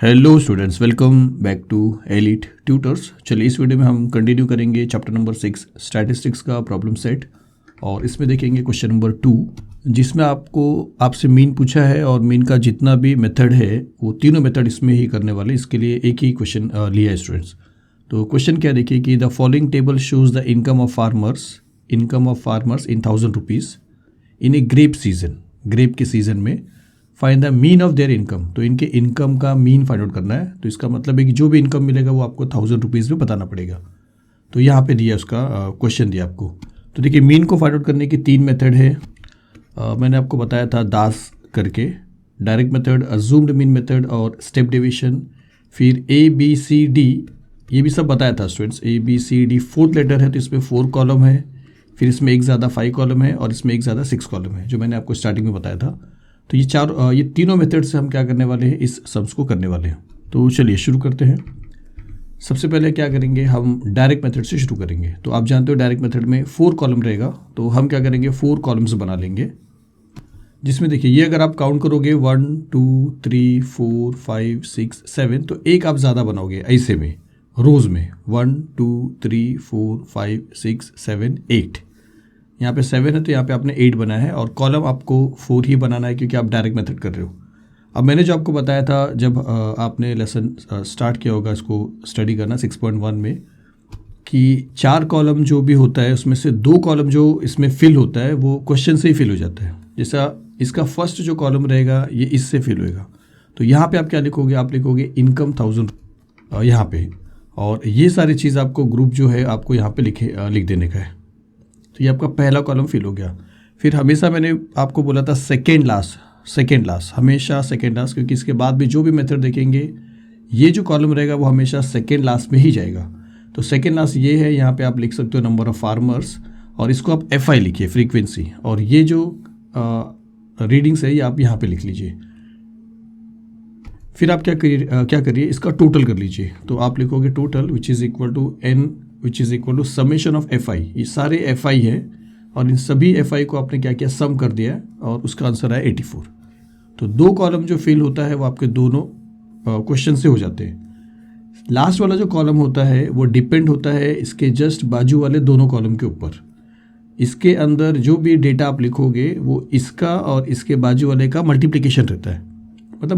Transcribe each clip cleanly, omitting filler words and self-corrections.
Hello students, welcome back to Elite Tutors. चलिए इस video में हम कंटिन्यू करेंगे चैप्टर नंबर 6 स्टैटिस्टिक्स का प्रॉब्लम सेट। और इसमें देखेंगे क्वेश्चन नंबर 2, जिसमें आपसे मीन पूछा है और मीन का जितना भी मेथड है वो तीनों मेथड इसमें ही करने वाले। इसके लिए एक ही क्वेश्चन लिया है स्टूडेंट्स। तो क्वेश्चन क्या देखिए कि the following table shows the income of farmers in 1,000 rupees in a grape season. Grape के सीज़न में find the mean of their income. तो इनके इनकम का मीन फाइंड आउट करना है। तो इसका मतलब है कि जो भी इनकम मिलेगा वो आपको 1,000 रुपीज़ में बताना पड़ेगा। तो यहाँ पे दिया उसका क्वेश्चन दिया आपको। तो देखिए मीन को फाइंड आउट करने की 3 मेथड है। मैंने आपको बताया था दास करके, direct method, assumed mean method और स्टेप डेविएशन। फिर ABCD ये भी सब बताया था स्टूडेंट्स। ABCD 4th लेटर है तो इसमें 4 कॉलम है। फिर इसमें एक ज़्यादा 5 कॉलम है और इसमें एक ज़्यादा 6 कॉलम है, जो मैंने आपको स्टार्टिंग में बताया था। तो ये तीनों मेथड से हम क्या करने वाले हैं, इस सम्स को करने वाले हैं। तो चलिए शुरू करते हैं। सबसे पहले क्या करेंगे, हम डायरेक्ट मेथड से शुरू करेंगे। तो आप जानते हो डायरेक्ट मेथड में 4 कॉलम रहेगा। तो हम क्या करेंगे, 4 कॉलम्स बना लेंगे, जिसमें देखिए ये अगर आप काउंट करोगे 1 2 3 4 5 6 7, तो एक आप ज़्यादा बनाओगे ऐसे में रोज़ में 1 2 3 4 5 6 7 8। यहाँ पे 7 है तो यहाँ पे आपने 8 बनाया है और कॉलम आपको 4 ही बनाना है क्योंकि आप डायरेक्ट मेथड कर रहे हो। अब मैंने जो आपको बताया था जब आपने लेसन स्टार्ट किया होगा इसको स्टडी करना 6.1 में, कि 4 कॉलम जो भी होता है उसमें से 2 कॉलम जो इसमें फिल होता है वो क्वेश्चन से ही फिल हो जाता है। जैसा इसका फर्स्ट जो कॉलम रहेगा ये इससे फिल होएगा। तो यहाँ पे आप क्या लिखोगे, आप लिखोगे इनकम 1,000 यहाँ पे, और ये सारी चीज़ आपको ग्रुप जो है आपको यहाँ पे लिख देने का है। तो ये आपका पहला कॉलम फिल हो गया। फिर हमेशा मैंने आपको बोला था सेकेंड लास्ट, हमेशा सेकेंड लास्ट, क्योंकि इसके बाद भी जो भी मेथड देखेंगे ये जो कॉलम रहेगा वो हमेशा सेकेंड लास्ट में ही जाएगा। तो सेकेंड लास्ट ये है, यहाँ पे आप लिख सकते हो नंबर ऑफ फार्मर्स और इसको आप FI लिखिए, फ्रीक्वेंसी, और ये जो रीडिंग्स है ये आप यहाँ पे लिख लीजिए। फिर आप क्या करिए इसका टोटल कर लीजिए। तो आप लिखोगे total which is equal to N which is equal to summation of FI। ये सारे FI है और इन सभी FI को आपने क्या किया, सम कर दिया और उसका आंसर है 84। तो 2 कॉलम जो फिल होता है वो आपके दोनों क्वेश्चन से हो जाते हैं। लास्ट वाला जो कॉलम होता है वो डिपेंड होता है इसके जस्ट बाजू वाले दोनों कॉलम के ऊपर। इसके अंदर जो भी डेटा आप लिखोगे वो इसका और इसके बाजू वाले का मल्टीप्लिकेशन रहता है, मतलब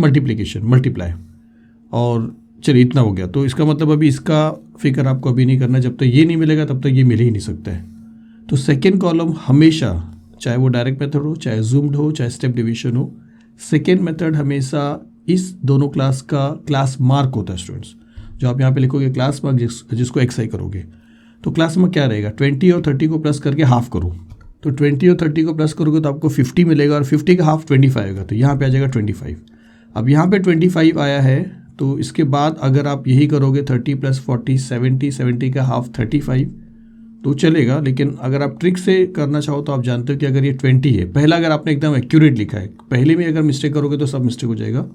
मल्टीप्लाई। और चलिए इतना हो गया। तो इसका मतलब अभी इसका फिक्र आपको अभी नहीं करना, जब तक ये नहीं मिलेगा तब तक ये मिल ही नहीं सकता है। तो सेकेंड कॉलम हमेशा, चाहे वो डायरेक्ट मेथड हो, चाहे जूम्ड हो, चाहे स्टेप डिवीजन हो, सेकेंड मेथड हमेशा इस दोनों क्लास का क्लास मार्क होता है स्टूडेंट्स। जो आप यहाँ पे लिखोगे क्लास मार्क, जिसको XI करोगे, तो क्लास मार्क क्या रहेगा, 20 और 30 को प्लस करके हाफ करो। तो 20 और 30 को प्लस करोगे तो आपको 50 मिलेगा और 50 का हाफ 25 आएगा। तो यहाँ पे आ जाएगा 25। अब यहाँ पे 25 आया है तो इसके बाद अगर आप यही करोगे 30 + 40 70 का हाफ 35 तो चलेगा। लेकिन अगर आप ट्रिक से करना चाहो तो आप जानते हो कि अगर ये 20 है, पहला अगर आपने एकदम एक्यूरेट लिखा है, पहले में अगर मिस्टेक करोगे तो सब मिस्टेक हो जाएगा,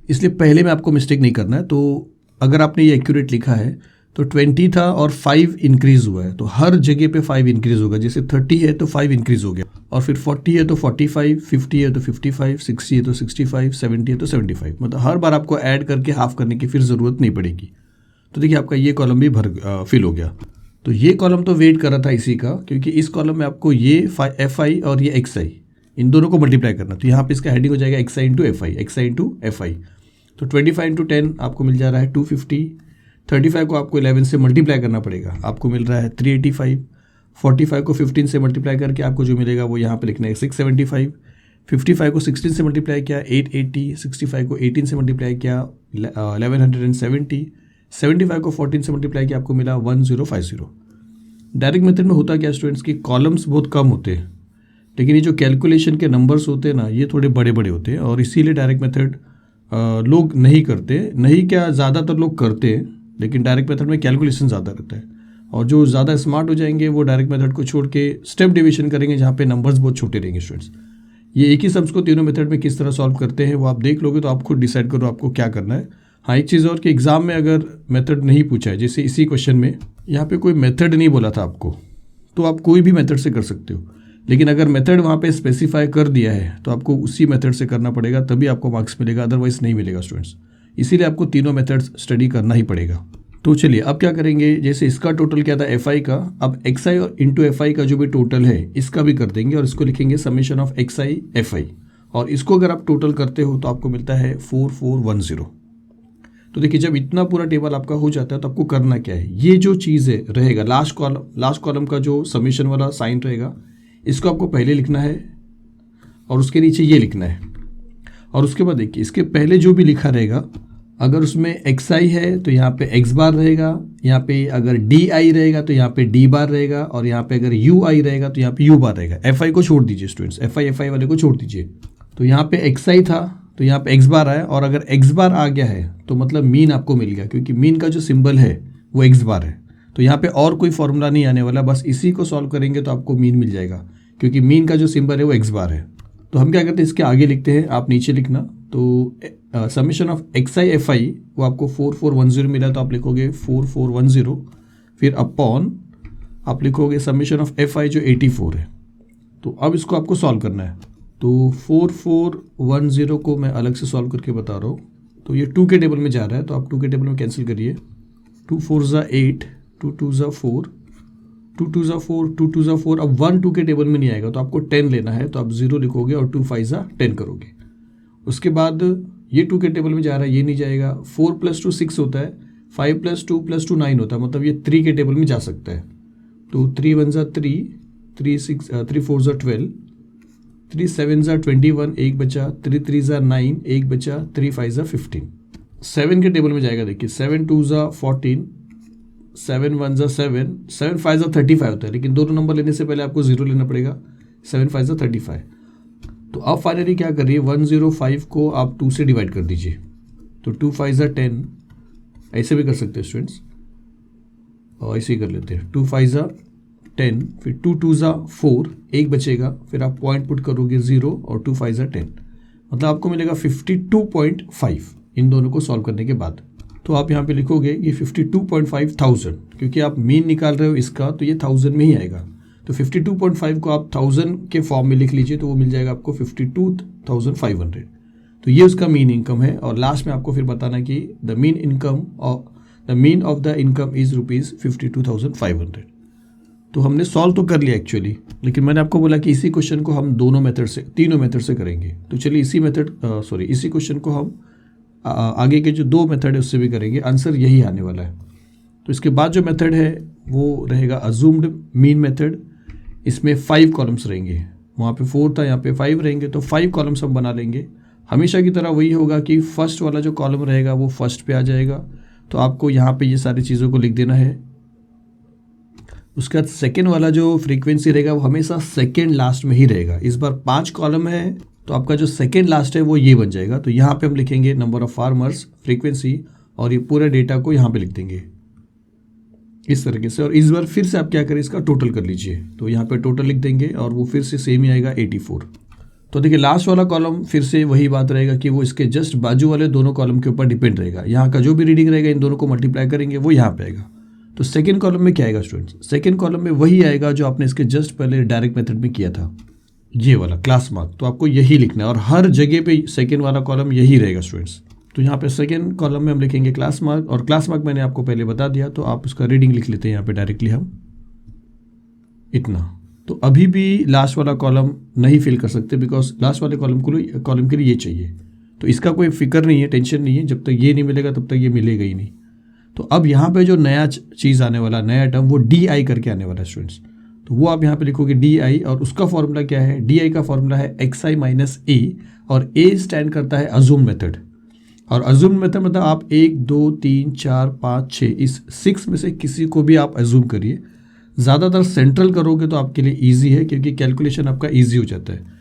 इसलिए पहले में आपको मिस्टेक नहीं करना है। तो अगर आपने ये एक्यूरेट लिखा है तो 20 था और 5 इंक्रीज़ हुआ है, तो हर जगह पे 5 इंक्रीज़ होगा। जैसे 30 है तो 5 इंक्रीज़ हो गया, और फिर 40 है तो 45, 50 है तो 55, 60 है तो 65, 70 है तो 75। मतलब हर बार आपको ऐड करके हाफ करने की फिर ज़रूरत नहीं पड़ेगी। तो देखिए आपका ये कॉलम भी फिल हो गया। तो ये कॉलम तो वेट कर रहा था इसी का, क्योंकि इस कॉलम में आपको ये FI और ये XI इन दोनों को मल्टीप्लाई करना। तो यहाँ पे इसका हेडिंग हो जाएगा XI इंटू FI। तो 25 इंटू 10 आपको मिल जा रहा है 250। 35 को आपको 11 से मल्टीप्लाई करना पड़ेगा, आपको मिल रहा है 385। 45 को 15 से मल्टीप्लाई करके आपको जो मिलेगा वो यहाँ पे लिखना है 675। 55 को 16 से मल्टीप्लाई किया 880। 65 को 18 से मल्टीप्लाई किया 1170। 75 को 14 से मल्टीप्लाई किया आपको मिला 1050। डायरेक्ट मेथड में होता क्या स्टूडेंट्स कि कॉलम्स बहुत कम होते हैं, लेकिन ये जो कैलकुलेशन के नंबर्स होते हैं ना ये थोड़े बड़े बड़े होते हैं, और इसीलिए डायरेक्ट मेथड लोग नहीं करते। नहीं क्या, ज़्यादातर लोग करते हैं, लेकिन डायरेक्ट मेथड में कैलकुलेशन ज़्यादा रहता है। और जो ज़्यादा स्मार्ट हो जाएंगे वो डायरेक्ट मेथड को छोड़ के स्टेप डिवीजन करेंगे, जहाँ पे नंबर्स बहुत छोटे रहेंगे स्टूडेंट्स। ये एक ही सम्स को तीनों मेथड में किस तरह सॉल्व करते हैं वो आप देख लोगे तो आप खुद डिसाइड करो आपको क्या करना है। हाँ, एक चीज़ और कि एग्जाम में अगर मेथड नहीं पूछा है, जैसे इसी क्वेश्चन में यहाँ पे कोई मेथड नहीं बोला था आपको, तो आप कोई भी मेथड से कर सकते हो। लेकिन अगर मेथड वहाँ पे स्पेसिफाई कर दिया है तो आपको उसी मेथड से करना पड़ेगा, तभी आपको मार्क्स मिलेगा, अदरवाइज नहीं मिलेगा स्टूडेंट्स। इसीलिए आपको तीनों मेथड्स स्टडी करना ही पड़ेगा। तो चलिए अब क्या करेंगे, जैसे इसका टोटल क्या था एफ आई का, अब एक्स आई और इंटू एफ आई का जो भी टोटल है इसका भी कर देंगे और इसको लिखेंगे summation of x I F I, और इसको अगर आप टोटल करते हो तो आपको मिलता है 4410। तो देखिए जब इतना पूरा टेबल आपका हो जाता है तो आपको करना क्या है, ये जो चीज़ है रहेगा लास्ट कॉलम का जो समेशन वाला साइन रहेगा इसको आपको पहले लिखना है और उसके नीचे ये लिखना है, और उसके बाद देखिए इसके पहले जो भी लिखा रहेगा अगर उसमें एक्स आई है तो यहाँ पे एक्स बार रहेगा, यहाँ पे अगर डी आई रहेगा तो यहाँ पे डी बार रहेगा, और यहाँ पे अगर यू आई रहेगा तो यहाँ पे यू बार रहेगा। एफ आई को छोड़ दीजिए स्टूडेंट्स, एफ आई वाले को छोड़ दीजिए। तो यहाँ पे एक्स आई था तो यहाँ पे एक्स बार आया, और अगर एक्स बार आ गया है तो मतलब मीन आपको मिल गया, क्योंकि मीन का जो सिंबल है वो एक्स बार है। तो यहाँ पे और कोई फॉर्मूला नहीं आने वाला, बस इसी को सॉल्व करेंगे तो आपको मीन मिल जाएगा, क्योंकि मीन का जो सिंबल है वो एक्स बार है। तो हम क्या करते हैं, इसके आगे लिखते हैं, आप नीचे लिखना। तो summation of x I F आई वो आपको 4410 मिला, तो आप लिखोगे 4410, फिर अपॉन आप लिखोगे समेशन ऑफ एफ आई जो 84 है। तो अब इसको आपको सॉल्व करना है, तो 4410 को मैं अलग से सॉल्व करके बता रहा हूँ। तो ये 2 के टेबल में जा रहा है, तो आप 2 के टेबल में कैंसिल करिए। 2 4 ज़ा 8, 2 2 ज़ा 4, 2 2 ज़ा 4, 2 2 ज़ा 4। अब 1 2 के टेबल में नहीं आएगा तो आपको 10 लेना है, तो आप 0 लिखोगे और 2 5 ज़ा 10 करोगे। उसके बाद ये 2 के टेबल में जा रहा है, ये नहीं जाएगा। 4 + 2 6 होता है, 5 + 2 + 2 9 होता है, मतलब ये 3 के टेबल में जा सकता है। तो 3 1 ज़ा 3, 3 4 ज़ा 12, 3 7 ज़ा 21, एक बचा, 3 3 ज़ा 9, एक बचा, 3 5 ज़ा 15। 7 के टेबल में जाएगा, देखिए 7 2 ज़ा 14, 7 1 ज़ा 7, 7 5 ज़ा 35 होता है, लेकिन दोनों नंबर लेने से पहले आपको 0 लेना पड़ेगा। 7 5 ज़ा 35। तो अब फाइनली क्या करिए, 105 को आप 2 से डिवाइड कर दीजिए, तो 2 5 ज़ा 10, ऐसे भी कर सकते हैं स्टूडेंट्स, और ऐसे ही कर लेते हैं। 2 5 ज़ा 10, फिर 2 2 ज़ा 4, एक बचेगा, फिर आप पॉइंट पुट करोगे 0 और 2 5 ज़ा 10, मतलब आपको मिलेगा 52.5 इन दोनों को सॉल्व करने के बाद। तो आप यहाँ पे लिखोगे ये 52.5 थाउजेंड, क्योंकि आप मीन निकाल रहे हो इसका, तो ये 1000 में ही आएगा। तो 52.5 को आप 1000 के फॉर्म में लिख लीजिए, तो वो मिल जाएगा आपको 52,500। तो ये उसका मीन इनकम है, और लास्ट में आपको फिर बताना कि the mean of the income is ₹52,500। तो हमने सॉल्व तो कर लिया एक्चुअली, लेकिन मैंने आपको बोला कि इसी क्वेश्चन को हम तीनों मेथड से करेंगे। तो चलिए इसी क्वेश्चन को हम आगे के जो 2 मेथड है उससे भी करेंगे, आंसर यही आने वाला है। तो इसके बाद जो मेथड है वो रहेगा अज्यूम्ड मीन मेथड। इसमें 5 कॉलम्स रहेंगे, वहाँ पे 4 था, यहाँ पे 5 रहेंगे, तो 5 कॉलम्स हम बना लेंगे। हमेशा की तरह वही होगा कि फर्स्ट वाला जो कॉलम रहेगा वो फर्स्ट पे आ जाएगा, तो आपको यहाँ पे ये सारी चीज़ों को लिख देना है। उसके बाद सेकेंड वाला जो फ्रीक्वेंसी रहेगा वो हमेशा सेकेंड लास्ट में ही रहेगा। इस बार 5 कॉलम है, तो आपका जो सेकेंड लास्ट है वो ये बन जाएगा। तो यहाँ पे हम लिखेंगे नंबर ऑफ फार्मर्स, फ्रीक्वेंसी, और ये पूरे डेटा को यहाँ पे लिख देंगे इस तरीके से। और इस बार फिर से आप क्या करें, इसका टोटल कर लीजिए, तो यहाँ पे टोटल लिख देंगे और वो फिर से सेम ही आएगा 84। तो देखिए लास्ट वाला कॉलम फिर से वही बात रहेगा कि वो इसके जस्ट बाजू वाले दोनों कॉलम के ऊपर डिपेंड रहेगा। यहाँ का जो भी रीडिंग रहेगा इन दोनों को मल्टीप्लाई करेंगे वो यहाँ पे आएगा। तो सेकेंड कॉलम में क्या आएगा स्टूडेंट्स, सेकेंड कॉलम में वही आएगा जो आपने इसके जस्ट पहले डायरेक्ट मेथड में किया था, ये वाला क्लास मार्क। तो आपको यही लिखना है, और हर जगह पे सेकेंड वाला कॉलम यही रहेगा स्टूडेंट्स। तो यहाँ पे सेकेंड कॉलम में हम लिखेंगे क्लास मार्क, और क्लास मार्क मैंने आपको पहले बता दिया, तो आप उसका रीडिंग लिख लेते हैं यहाँ पे डायरेक्टली हम इतना। तो अभी भी लास्ट वाला कॉलम नहीं फिल कर सकते, बिकॉज लास्ट वाले कॉलम के लिए ये चाहिए। तो इसका कोई फिक्र नहीं है, टेंशन नहीं है, जब तक ये नहीं मिलेगा तब तक ये मिलेगा ही नहीं। तो अब यहाँ पे जो नया चीज़ आने वाला, नया टर्म, वो डी आई करके आने वाला है स्टूडेंट्स। तो वो आप यहाँ पे लिखोगे डी आई, और उसका फॉर्मूला क्या है, डी आई का फॉर्मूला है एक्स आई माइनस ए, और ए स्टैंड करता है अज्यूम मेथड। और अज्यूम मेथड मतलब आप 1 2 3 4 5 6 इस 6 में से किसी को भी आप अज्यूम करिए। ज़्यादातर सेंट्रल करोगे तो आपके लिए ईजी है, क्योंकि कैलकुलेशन आपका ईजी हो जाता है।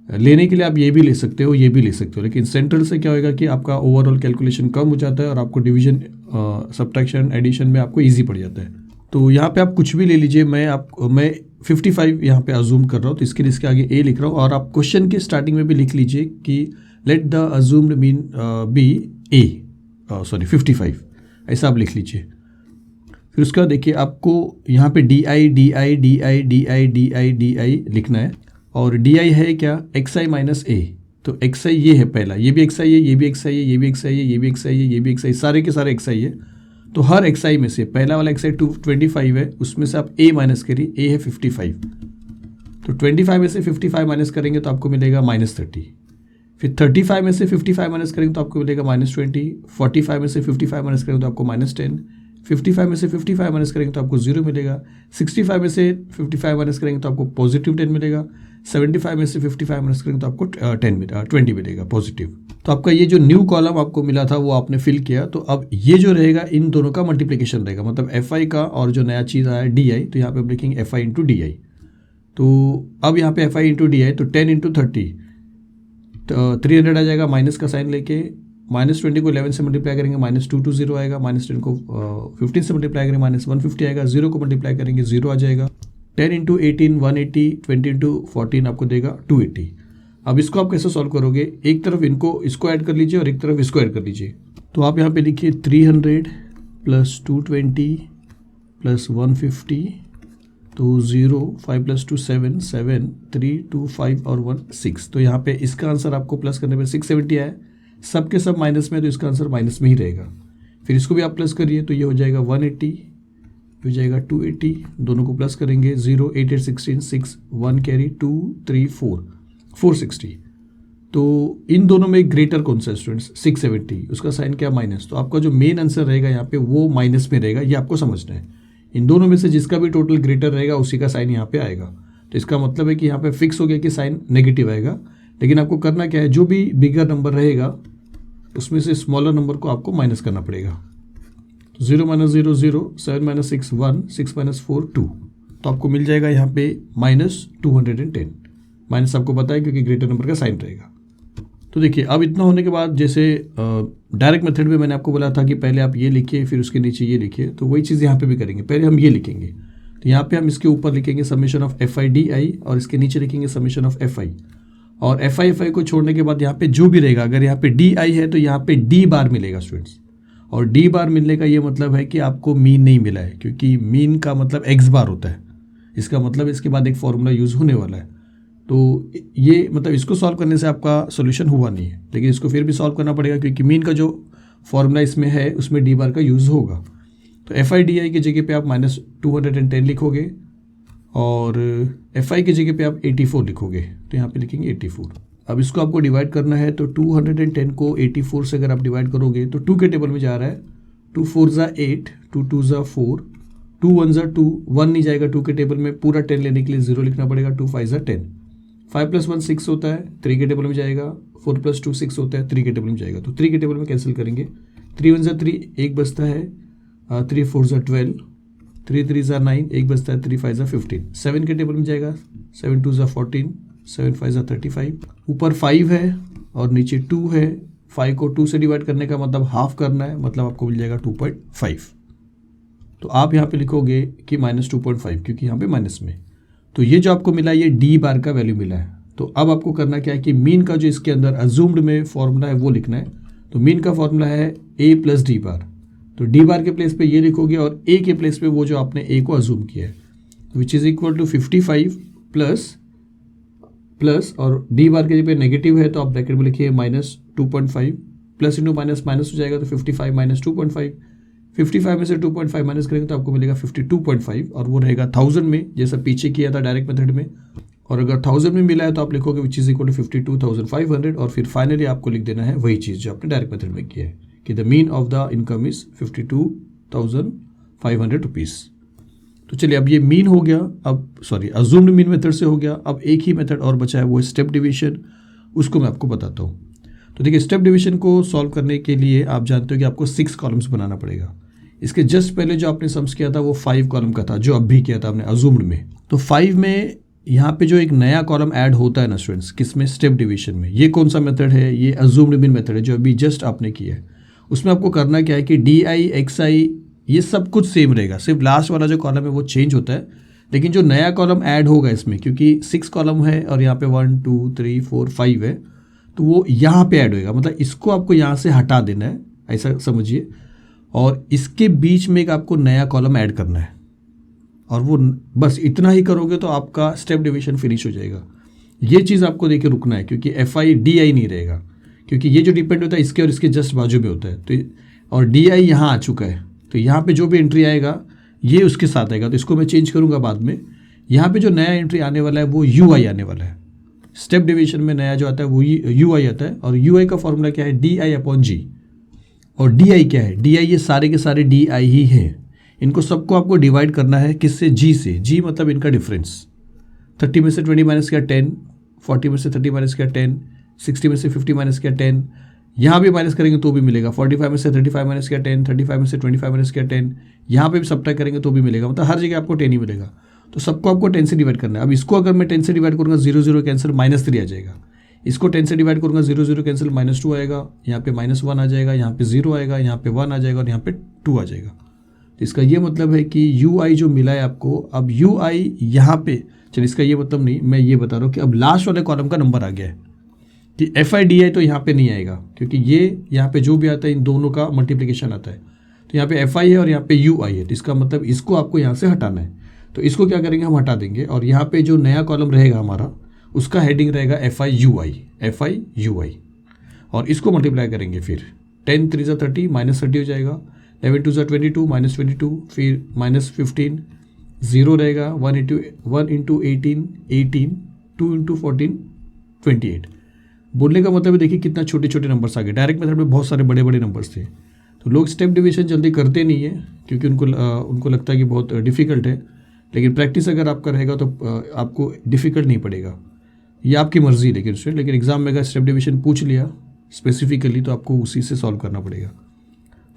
लेने के लिए आप ये भी ले सकते हो, ये भी ले सकते हो, लेकिन सेंट्रल से क्या होगा कि आपका ओवरऑल कैलकुलेशन कम हो जाता है और आपको डिवीजन, सब्ट्रैक्शन, एडिशन में आपको ईजी पड़ जाता है। तो यहाँ पे आप कुछ भी ले लीजिए, मैं 55 यहाँ पे अज्यूम कर रहा हूँ, तो इसके लिए इसके आगे ए लिख रहा हूँ। और आप क्वेश्चन के स्टार्टिंग में भी लिख लीजिए कि let the assumed mean be A, 55, ऐसा आप लिख लीजिए। फिर उसके बाद देखिए आपको यहाँ पे D I D I D I D I D I D I लिखना है, और डी आई है क्या, एक्स आई माइनस ए। तो एक्स आई ये है पहला, ये भी एक्स आई है, ये भी एक्स आई है, ये भी एक्स आई है, ये भी एक्स आई है, ये भी एक्स आई, सारे के सारे एक्स आई है। तो हर एक्स आई में से पहला वाला एक्स आई 25 है, उसमें से आप ए माइनस करिए, ए है 55, तो 25 में से 55 माइनस करेंगे तो आपको मिलेगा -30। फिर 35 में से 55 माइनस करेंगे तो आपको मिलेगा -20, 45 में से 55 माइनस करेंगे तो आपको -10, 55 में से 55 माइनस करेंगे तो आपको 0 मिलेगा, 65 में से 55 माइनस करेंगे तो आपको +10 मिलेगा, 75 में से 55 माइनस करेंगे तो आपको 20 मिलेगा पॉजिटिव। तो आपका ये जो न्यू कॉलम आपको मिला था वो आपने फिल किया। तो अब ये जो रहेगा इन दोनों का मल्टीप्लिकेशन रहेगा, मतलब एफ आई का और जो नया चीज़ आया डी आई, तो यहाँ पे हम लिखेंगे F I into D I. तो अब यहाँ पे F I into D I, तो 10 इंटू 30 तो 300 आ जाएगा, माइनस का साइन लेके, -20 को 11 से मल्टीप्लाई करेंगे -220 आएगा, -10 को 15 से मल्टीप्लाई करेंगे -150 आएगा, 0 को मल्टीप्लाई करेंगे 0 आ जाएगा, 10 इंटू 18 180, 20 इंटू 14 आपको देगा 280। अब इसको आप कैसे सॉल्व करोगे, एक तरफ इसको ऐड कर लीजिए और एक तरफ इसको ऐड कर लीजिए। तो आप यहाँ पे लिखिए 300 + 220 + 150, तो 0, 5 + 2 7, 7, 3, 2, 5 और 1 6। तो यहाँ पे इसका आंसर आपको प्लस करने पे 670 आया, सब के सब माइनस में, तो इसका आंसर माइनस में ही रहेगा। फिर इसको भी आप प्लस करिए, तो ये हो जाएगा 180, हो जाएगा 280, दोनों को प्लस करेंगे, 0, 8, 8, 16, 6, 1 कैरी, 2, 3, 4, 460। तो इन दोनों में ग्रेटर कौन सा स्टूडेंट्स, 670, उसका साइन क्या, माइनस। तो आपका जो मेन आंसर रहेगा यहाँ पे वो माइनस में रहेगा, ये आपको समझना है। इन दोनों में से जिसका भी टोटल ग्रेटर रहेगा उसी का साइन यहाँ पे आएगा। तो इसका मतलब है कि यहाँ पे फिक्स हो गया कि साइन नेगेटिव आएगा, लेकिन आपको करना क्या है, जो भी बिगर नंबर रहेगा उसमें से स्मॉलर नंबर को आपको माइनस करना पड़ेगा। 0 - 0 0, 7 - 6 1, 6 - 4 2, तो आपको मिल जाएगा यहाँ पे -210। माइनस आपको पता है क्योंकि ग्रेटर नंबर का साइन रहेगा। तो देखिए अब इतना होने के बाद, जैसे डायरेक्ट मेथड में मैंने आपको बोला था कि पहले आप ये लिखिए फिर उसके नीचे ये लिखिए, तो वही चीज़ यहाँ पे भी करेंगे। पहले हम ये लिखेंगे, तो यहाँ पे हम इसके ऊपर लिखेंगे summation of F I D I, और इसके नीचे लिखेंगे समेशन ऑफ एफ आई। और एफ आई को छोड़ने के बाद यहाँ पे जो भी रहेगा, अगर यहाँ पे डी आई है तो यहाँ पे डी बार मिलेगा स्टूडेंट्स। और डी बार मिलने का ये मतलब है कि आपको मीन नहीं मिला है, क्योंकि मीन का मतलब एक्स बार होता है। इसका मतलब इसके बाद एक फॉर्मूला यूज़ होने वाला है। तो ये मतलब इसको सॉल्व करने से आपका सोल्यूशन हुआ नहीं है, लेकिन इसको फिर भी सॉल्व करना पड़ेगा क्योंकि मीन का जो फॉर्मूला इसमें है उसमें डी बार का यूज़ होगा। तो एफ आई डी आई की जगह पे आप -210 लिखोगे, और एफ आई की जगह पे आप 84 लिखोगे, तो यहाँ पे लिखेंगे 84। अब इसको आपको डिवाइड करना है, तो 210 को 84 से अगर आप डिवाइड करोगे तो 2 के टेबल में जा रहा है, 2 4 ज़ा 8, 2 2 ज़ा 4, 2 1 ज़ा 2, 1 नहीं जाएगा 2 के टेबल में, पूरा 10 लेने के लिए 0 लिखना पड़ेगा, 2 5 ज़ा 10, 5 + 1 6 होता है, 3 के टेबल में जाएगा, 4 + 2 6 होता है, 3 के टेबल में जाएगा, तो 3 के टेबल में कैंसिल करेंगे, 3 1 ज़ा 3, 1 बचता है, 3 4 ज़ा 12, 3 3 ज़ा 9, 1 बचता है, 3 5 ज़ा 15, 7 के टेबल में जाएगा, 7 2 ज़ा 14, 7 5 ज़ा 35, ऊपर 5 है और नीचे 2 है। 5 को 2 से डिवाइड करने का मतलब हाफ करना है, मतलब आपको मिल जाएगा 2.5। तो आप यहाँ पे लिखोगे कि -2.5, क्योंकि यहाँ पे माइनस में। तो ये जो आपको मिला ये डी बार का वैल्यू मिला है। तो अब आपको करना क्या है कि मीन का जो इसके अंदर अज्यूम्ड में फॉर्मूला है वो लिखना है। तो मीन का फॉर्मूला है ए प्लस डी बार, तो डी बार के प्लेस पे ये लिखोगे और ए के प्लेस पे वो जो आपने ए को अज्यूम किया है, which is equal to 55 plus और डी बार के पे नेगेटिव है तो आप ब्रैकेट में लिखिए -2.5, प्लस इंटू माइनस माइनस हो जाएगा, तो 55 - 2.5, 55 में से 2.5 माइनस करेंगे तो आपको मिलेगा 52.5, और वो रहेगा 1000 में, जैसा पीछे किया था डायरेक्ट मेथड में। और अगर 1000 में मिला है तो आप लिखोगे विच इज इक्वल टू 52,500, और फिर फाइनली आपको लिख देना है वही चीज़ जो आपने डायरेक्ट मेथड में किया है कि the mean of the income is 52,500 rupees. तो चलिए अब ये मीन हो गया, अब सॉरी अज्यूम्ड मीन मेथड से हो गया। अब एक ही मेथड और बचा है, वो स्टेप डिवीजन, उसको मैं आपको बताता हूँ। तो देखिए स्टेप डिवीजन को सॉल्व करने के लिए आप जानते हो कि आपको 6 कॉलम्स बनाना पड़ेगा। इसके जस्ट पहले जो आपने सम्स किया था वो 5 कॉलम का था, जो अब भी किया था आपने अज्यूम्ड में। तो 5 में यहाँ पे जो एक नया कॉलम ऐड होता है ना स्टूडेंट्स, किसमें, स्टेप डिवीजन में। ये कौन सा मेथड है, ये अज्यूम्ड मीन मेथड है जो अभी जस्ट आपने किया है। उसमें आपको करना क्या है कि डी आई एक्स आई ये सब कुछ सेम रहेगा, सिर्फ लास्ट वाला जो कॉलम है वो चेंज होता है, लेकिन जो नया कॉलम ऐड होगा इसमें, क्योंकि 6 कॉलम है और यहाँ पे 1 2 3 4 5 है, तो वो यहाँ पे ऐड होएगा, मतलब इसको आपको यहाँ से हटा देना है, ऐसा समझिए। और इसके बीच में एक आपको नया कॉलम ऐड करना है, और वो बस इतना ही करोगे तो आपका स्टेप डिवीजन फिनिश हो जाएगा। ये चीज़ आपको देखे रुकना है, क्योंकि एफ आई डी आई नहीं रहेगा, क्योंकि ये जो डिपेंड होता है इसके और इसके जस्ट बाजू में होता है। तो और डी आई यहाँ आ चुका है, तो यहाँ पे जो भी एंट्री आएगा ये उसके साथ आएगा, तो इसको मैं चेंज करूँगा बाद में। यहाँ पे जो नया एंट्री आने वाला है वो यू आई आने वाला है। स्टेप डिवीजन में नया जो आता है वो यू आई आता है, और यू आई का फॉर्मूला क्या है, डी आई अपॉन जी। और डी आई क्या है, डी आई ये सारे के सारे डी आई ही हैं। इनको सबको आपको डिवाइड करना है किससे, जी से। जी मतलब इनका डिफरेंस, 30 में से 20 माइनस किया 10, 40 में से 30 माइनस किया 10, 60 में से 50 माइनस किया 10, यहाँ भी माइनस करेंगे तो भी मिलेगा। 45 में से 35 माइनस किया 10, 35 में से 25 माइनस किया 10, यहाँ पे भी सब्ट्रैक्ट करेंगे तो भी मिलेगा, मतलब हर जगह आपको 10 ही मिलेगा। तो सबको आपको 10 से डिवाइड करना है। अब इसको अगर मैं 10 से डिवाइड करूँगा 0 0 कैंसिल -3 आ जाएगा। इसको 10 से डिवाइड करूँगा 0 0 कैंसिल -2 आएगा, यहाँ पे -1 आ जाएगा, यहाँ पे 0 आएगा, यहाँ पे 1 आ जाएगा और यहाँ पे 2 आ जाएगा। तो इसका ये मतलब है कि यू आई जो मिला है आपको, अब यू आई यहाँ पे, चलिए इसका ये मतलब नहीं, मैं ये बता रहा हूँ कि अब लास्ट वाले कॉलम का नंबर आ गया है कि एफ आई डी आई तो यहाँ पे नहीं आएगा, क्योंकि ये यहाँ पे जो भी आता है इन दोनों का मल्टीप्लिकेशन आता है। तो यहाँ पे एफ आई है और यहाँ पे यू आई है, तो इसका मतलब इसको आपको यहाँ से हटाना है। तो इसको क्या करेंगे, हम हटा देंगे, और यहाँ पे जो नया कॉलम रहेगा हमारा उसका हेडिंग रहेगा F I U I, F I U I, और इसको मल्टीप्लाई करेंगे फिर 10 3 × 30 -30 हो जाएगा, 11 2 × 22 -22, फिर -15 0 रहेगा, 1 × 18 18, 2 × 14 28। बोलने का मतलब है देखिए कितना छोटे छोटे नंबर्स आ गए। डायरेक्ट मेथड में बहुत सारे बड़े बड़े नंबर्स थे, तो लोग स्टेप डिवीजन जल्दी करते नहीं है क्योंकि उनको लगता है कि बहुत डिफ़िकल्ट है, लेकिन प्रैक्टिस अगर आपका रहेगा तो आपको डिफ़िकल्ट नहीं पड़ेगा। ये आपकी मर्ज़ी है लेकिन एग्जाम में अगर स्टेप डिवीजन पूछ लिया स्पेसिफिकली तो आपको उसी से सॉल्व करना पड़ेगा।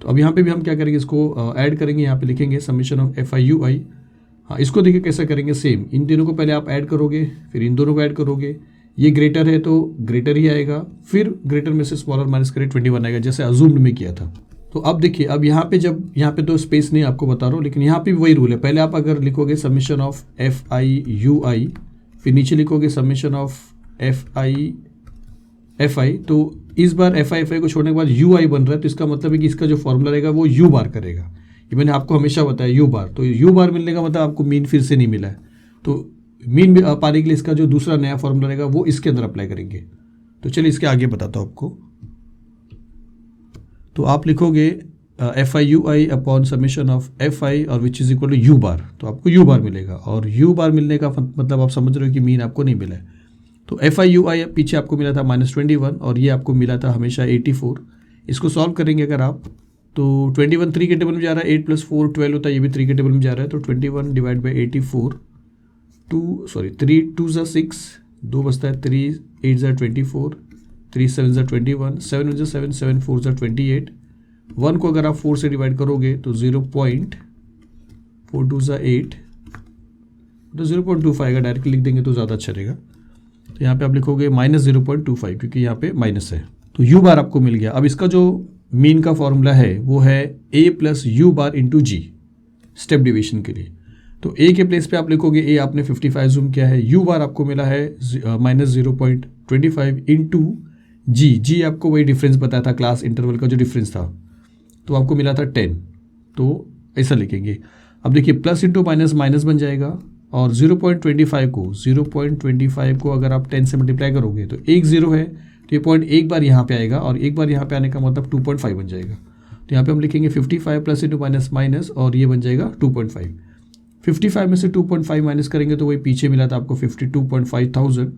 तो अब यहाँ पे भी हम क्या करेंगे, इसको ऐड करेंगे, यहाँ पे लिखेंगे summation of F I U I. हाँ, इसको देखिए कैसे करेंगे, सेम इन तीनों को पहले आप ऐड करोगे, फिर इन दोनों को ऐड करोगे, ये ग्रेटर है तो ग्रेटर ही आएगा, फिर ग्रेटर में से स्मॉलर माइनस करें 21 आएगा, जैसे अजूम्ड में किया था। तो अब देखिए, अब यहाँ पे जब यहाँ पे तो स्पेस नहीं आपको बता रहा हूँ, लेकिन यहाँ पे भी वही रूल है। पहले आप अगर लिखोगे summation of F I U I, फिर नीचे लिखोगे समेशन ऑफ एफ आई, तो इस बार एफ आई को छोड़ने के बाद यू आई बन रहा है, तो इसका मतलब है कि इसका जो फॉर्मूला रहेगा वो यू बार करेगा। ये मैंने आपको हमेशा बताया यू बार, तो यू बार मिलने का मतलब आपको मीन फिर से नहीं मिला है, तो मीन पाने के लिए इसका जो दूसरा नया फॉर्मूला रहेगा वो इसके अंदर अप्लाई करेंगे। तो चलिए इसके आगे बताता हूँ आपको। तो आप लिखोगे F I U I upon summation of F I और which is equal to U bar, तो आपको यू बार मिलेगा, और यू बार मिलने का मतलब आप समझ रहे हो कि मीन आपको नहीं मिला है। तो एफ आई यू आई पीछे आपको मिला था -21 और ये आपको मिला था हमेशा 84। इसको सॉल्व करेंगे अगर आप, तो 21 3 के टेबल में जा रहा है, 8 + 4 12 होता है, ये भी 3 के टेबल में जा रहा है, तो 21 डिवाइड बाई 84, 3 2 × 6, 2 बचता है, 3 8 × 24, 3 7 × 21, 7 × 7 7 4 × 28। 1 को अगर आप 4 से डिवाइड करोगे तो 0.4 2 × 8, तो 0.25 आएगा। डायरेक्टली लिख देंगे तो ज़्यादा अच्छा रहेगा। तो यहाँ पे आप लिखोगे -0.25 क्योंकि यहाँ पे माइनस है, तो यू बार आपको मिल गया। अब इसका जो मीन का फॉर्मूला है वो है a + u bar × g step division के लिए। तो a के प्लेस पे आप लिखोगे a, आपने 55 जूम किया है, u बार आपको मिला है -0.25 × g आपको वही डिफरेंस बताया था, क्लास इंटरवल का जो डिफरेंस था, तो आपको मिला था 10, तो ऐसा लिखेंगे। अब देखिए प्लस इंटू माइनस माइनस बन जाएगा, और 0.25 को अगर आप 10 से मल्टीप्लाई करोगे तो 1 0 है, तो ये पॉइंट एक बार यहाँ पे आएगा, और एक बार यहाँ पे आने का मतलब 2.5 बन जाएगा। तो यहाँ पे हम लिखेंगे 55 प्लस इंटू माइनस माइनस, और ये बन जाएगा 2.5। 55 में से 2.5 माइनस करेंगे तो वही पीछे मिला था आपको 52,500,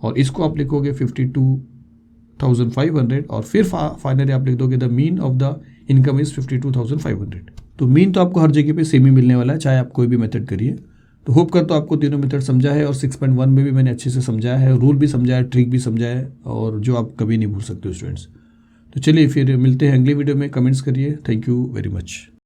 और इसको आप लिखोगे 52,500, और फिर फाइनली आप लिख दोगे the mean of the income is 52,500। तो मीन तो आपको हर जगह पे सेम ही मिलने वाला है, चाहे आप कोई भी मेथड करिए। तो होप करता हूँ आपको तीनों मेथड समझा है, और 6.1 में भी मैंने अच्छे से समझाया है, रूल भी समझाया, ट्रिक भी समझाया है, और जो आप कभी नहीं भूल सकते हो स्टूडेंट्स। तो चलिए फिर मिलते हैं अगली वीडियो में, कमेंट्स करिए। Thank you very much.